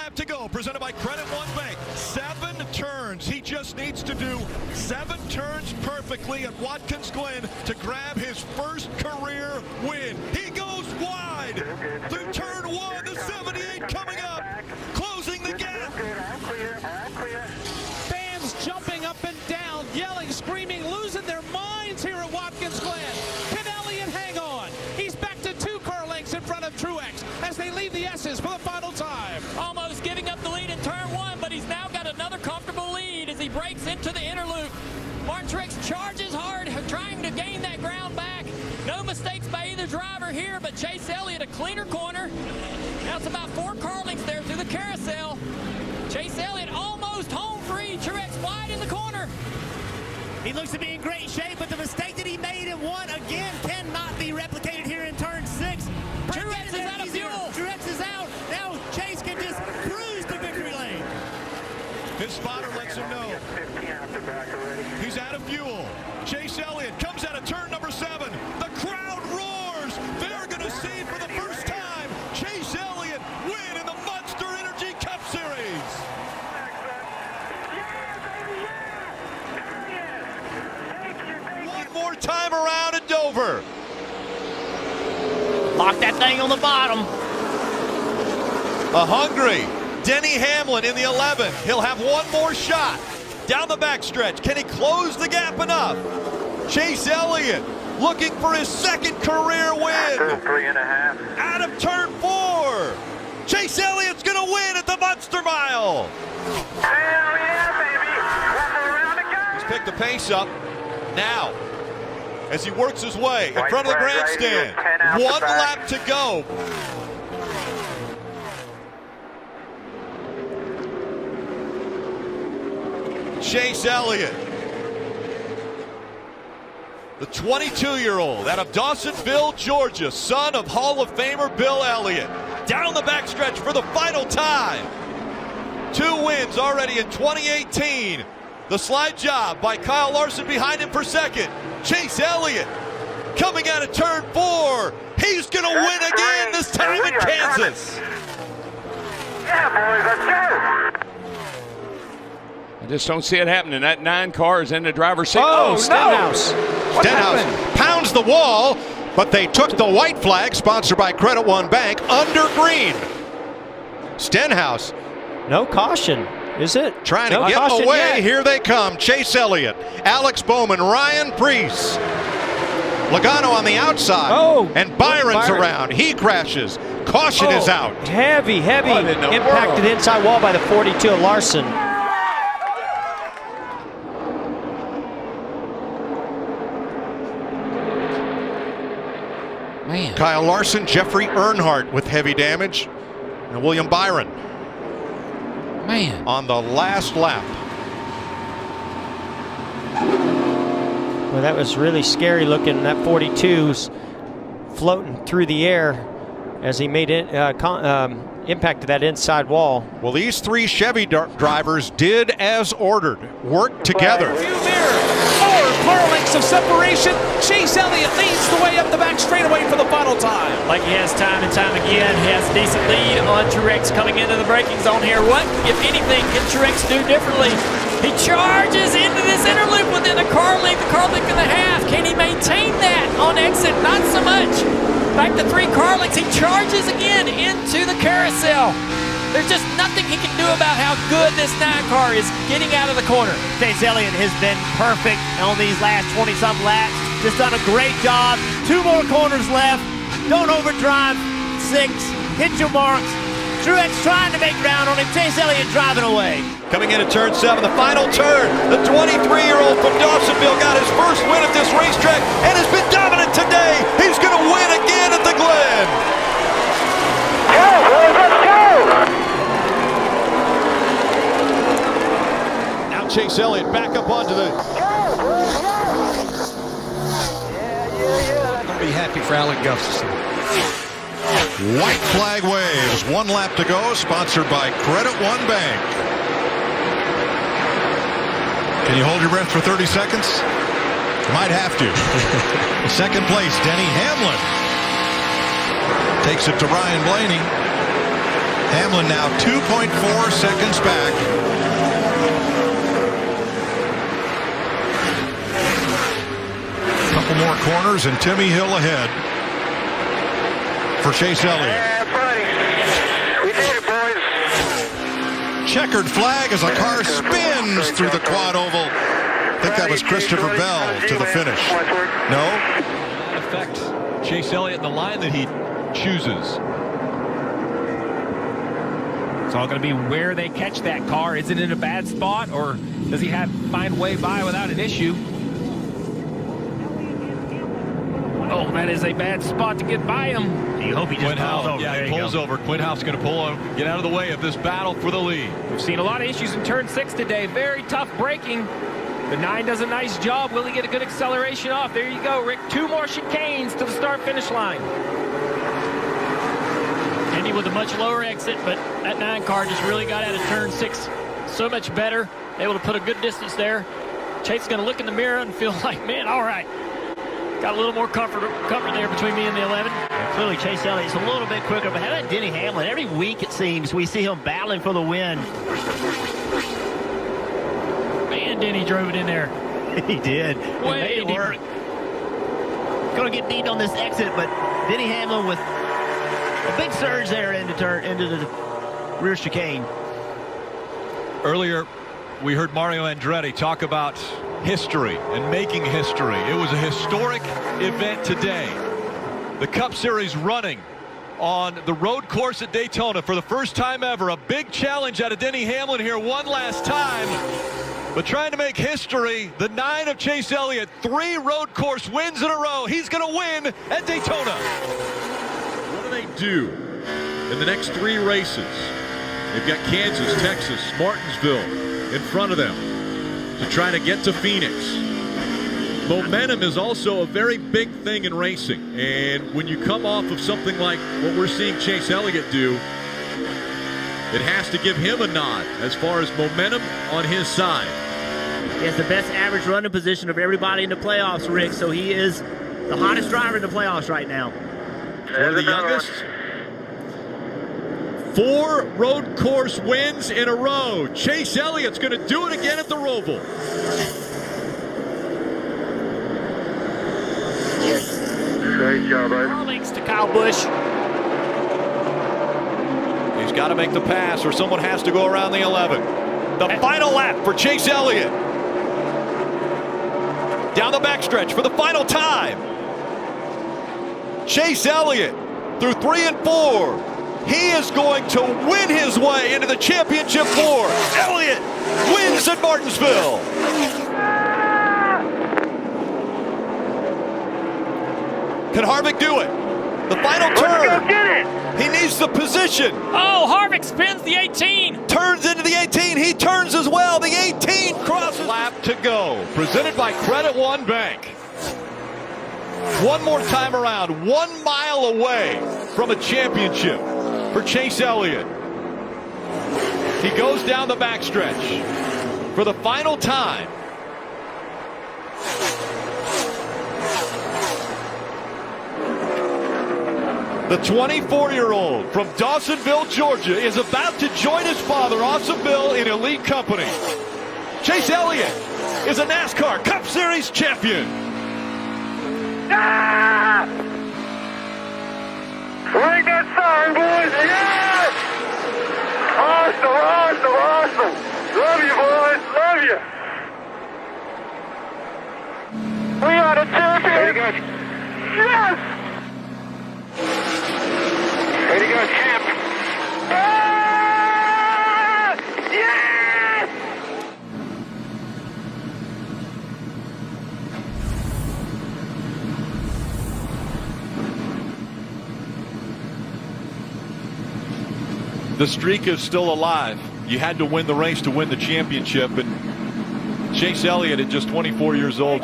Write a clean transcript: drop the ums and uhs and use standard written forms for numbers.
lap to go, presented by Credit One Bank. 7 turns. He just needs to do 7 turns perfectly at Watkins Glen to grab his first career win. He goes wide through turn 1, the 78 coming up, closing the gap. Fans jumping up and down, yelling, screaming, losing their minds here at Watkins Glen. Can Elliott hang on? He's back to 2 car lengths in front of Truex as they leave the S's for the final time. Almost giving up the lead in turn 1, but he's now got another comfortable lead as he breaks into the inner loop. Martin Truex charges hard, trying to gain that ground back. No mistakes by either driver here, but Chase Elliott a cleaner corner. Now it's about 4 car lengths there through the carousel. Chase Elliott almost home free. Truex wide in the corner. He looks to be in great shape, but the mistake that he made in 1 again cannot be replicated here in turn 6. Truex is out of fuel. Truex is out. Now Chase can just cruise to victory lane. His spotter lets him know he's out of fuel. Chase Elliott comes out of turn number 7. The crowd roars. They're going to see for the first time Chase Elliott win in the Monster Energy Cup Series. One more time around at Dover. Lock that thing on the bottom. A hungry Denny Hamlin in the 11. He'll have one more shot down the backstretch. Can he close the gap enough? Chase Elliott looking for his 2nd career win. 3.5. Out of turn 4. Chase Elliott's going to win at the Monster Mile. Hell yeah, baby. 1 more round to go. He's picked the pace up now as he works his way in front of the grandstand. 1 lap to go. Chase Elliott, the 22-year-old out of Dawsonville, Georgia, son of Hall of Famer Bill Elliott, down the backstretch for the final time. 2 wins already in 2018. The slide job by Kyle Larson behind him for 2nd. Chase Elliott coming out of turn 4. He's going to win again, this time in Kansas. Yeah, boys, let's go. I just don't see it happening. That 9 car is in the driver's seat. Oh, Stenhouse. No. Stenhouse pounds the wall, but they took the white flag, sponsored by Credit One Bank, under green. Stenhouse. No caution, is it? Trying to get away. Yet. Here they come. Chase Elliott, Alex Bowman, Ryan Preece. Logano on the outside. Oh, and Byron's around. He crashes. Caution is out. Heavy impacted inside wall by the 42 of Larson. Man. Kyle Larson, Jeffrey Earnhardt with heavy damage, and William Byron. Man. On the last lap. Well, that was really scary looking. That 42's floating through the air as he made it, impacted that inside wall. Well, these 3 Chevy drivers did as ordered, worked together. 4 car lengths of separation. Chase Elliott leads the way up the back straightaway for the final time. Like he has time and time again. He has a decent lead on Truex coming into the braking zone here. What, if anything, can Truex do differently? He charges into this inner loop within a car length and a half. Can he maintain that on exit? Not so much. Back to 3 car lengths. He charges again into the carousel. There's just nothing he can do about how good this 9 car is getting out of the corner. Chase Elliott has been perfect on these last 20-some laps. Just done a great job. 2 more corners left. Don't overdrive. 6. Hit your marks. Truex trying to make ground on him. Chase Elliott driving away. Coming into turn 7, the final turn. The 23-year-old from Dawsonville got his first win at this racetrack and has been dominant today. He's going to win again at the Glen. Go, boys, let's go. Chase Elliott back up onto the... I'll be happy for Alec Gustafson. White flag waves. 1 lap to go, sponsored by Credit One Bank. Can you hold your breath for 30 seconds? You might have to. 2nd place, Denny Hamlin. Takes it to Ryan Blaney. Hamlin now 2.4 seconds back. Couple more corners and Timmy Hill ahead for Chase Elliott. Yeah, buddy. We did it, boys. Checkered flag as a car spins through the quad oval. I think that was Christopher Bell to the finish. No? That affects Chase Elliott and the line that he chooses. It's all going to be where they catch that car. Is it in a bad spot, or does he find a way by without an issue? Oh, that is a bad spot to get by him. You hope he just pulls over. Yeah, he pulls over. Quinhoff's going to pull over, get out of the way of this battle for the lead. We've seen a lot of issues in turn 6 today. Very tough braking. The 9 does a nice job. Will he get a good acceleration off? There you go, Rick. 2 more chicanes to the start-finish line. Indy with a much lower exit, but that 9 car just really got out of turn 6 so much better. Able to put a good distance there. Chase is going to look in the mirror and feel like, man, all right. Got a little more comfort there between me and the 11. Clearly, Chase Elliott's a little bit quicker, but how about Denny Hamlin? Every week, it seems, we see him battling for the win. Man, Denny drove it in there. He did. Way It work. Going to get beat on this exit, but Denny Hamlin with a big surge there into the rear chicane. Earlier, we heard Mario Andretti talk about history and making history. It was a historic event today. The Cup Series running on the road course at Daytona for the first time ever. A big challenge out of Denny Hamlin here one last time. But trying to make history, the 9 of Chase Elliott, 3 road course wins in a row. He's going to win at Daytona. What do they do in the next 3 races? They've got Kansas, Texas, Martinsville in front of them to try to get to Phoenix. Momentum is also a very big thing in racing. And when you come off of something like what we're seeing Chase Elliott do, it has to give him a nod as far as momentum on his side. He has the best average running position of everybody in the playoffs, Rick, so he is the hottest driver in the playoffs right now. One of the youngest. 4 road course wins in a row. Chase Elliott's going to do it again at the Roval. Great job, buddy. All thanks to Kyle Busch. He's got to make the pass or someone has to go around the 11. The final lap for Chase Elliott. Down the backstretch for the final time. Chase Elliott through 3 and 4. He is going to win his way into the championship 4. Elliott wins at Martinsville. Can Harvick do it? The final turn. Let's go get it. He needs the position. Oh, Harvick spins the 18. Turns into the 18. He turns as well. The 18 crosses. Lap to go. Presented by Credit One Bank. One more time around. 1 mile away from a championship for Chase Elliott. He goes down the backstretch for the final time. The 24-year-old from Dawsonville, Georgia, is about to join his father, Awesome Bill, in elite company. Chase Elliott is a NASCAR Cup Series champion. Ah! Ring that song, boys. Yes! Awesome. Love you, boys. Love you. We are the champions. Yes! Way to go, champ. Ah! Yes! The streak is still alive. You had to win the race to win the championship, and Chase Elliott at just 24 years old